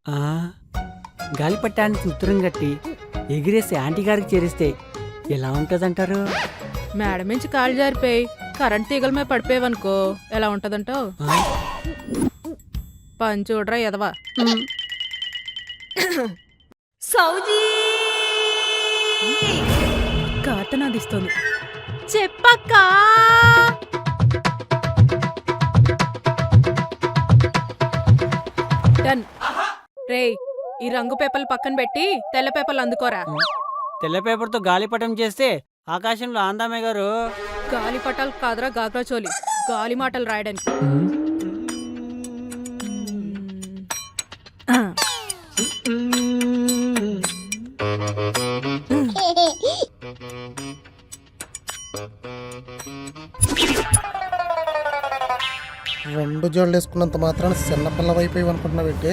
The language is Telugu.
ఆ, గాలిపటానికి ఉత్తరం కట్టి ఎగిరేసి ఆంటీ గారికి చేరిస్తే ఎలా ఉంటదంటారు? మేడ మించి కాలు జారిపోయి కరెంట్ తీగల మీద పడిపోయావనుకో ఎలా ఉంటదంటావు? ఆ, పని చూడరా ఎదవా. సౌజీ కార్తనాదిస్తోంది. చెప్పక్క. డన్. రేయ్, ఈ రంగు పేపర్లు పక్కన పెట్టి తెల్ల పేపర్లు అందుకోరా. తెల్ల పేపర్తో గాలిపటం చేస్తే ఆకాశంలో ఆందామే గారు. గాలి పటాలు కాదురా గాగ్రాచోలి, గాలి మాటలు రాయడానికి. రెండు జోళ్ళు వేసుకున్నంత మాత్రాన చిన్నపిల్ల వైపు అనుకుంటున్నావు ఏంటి?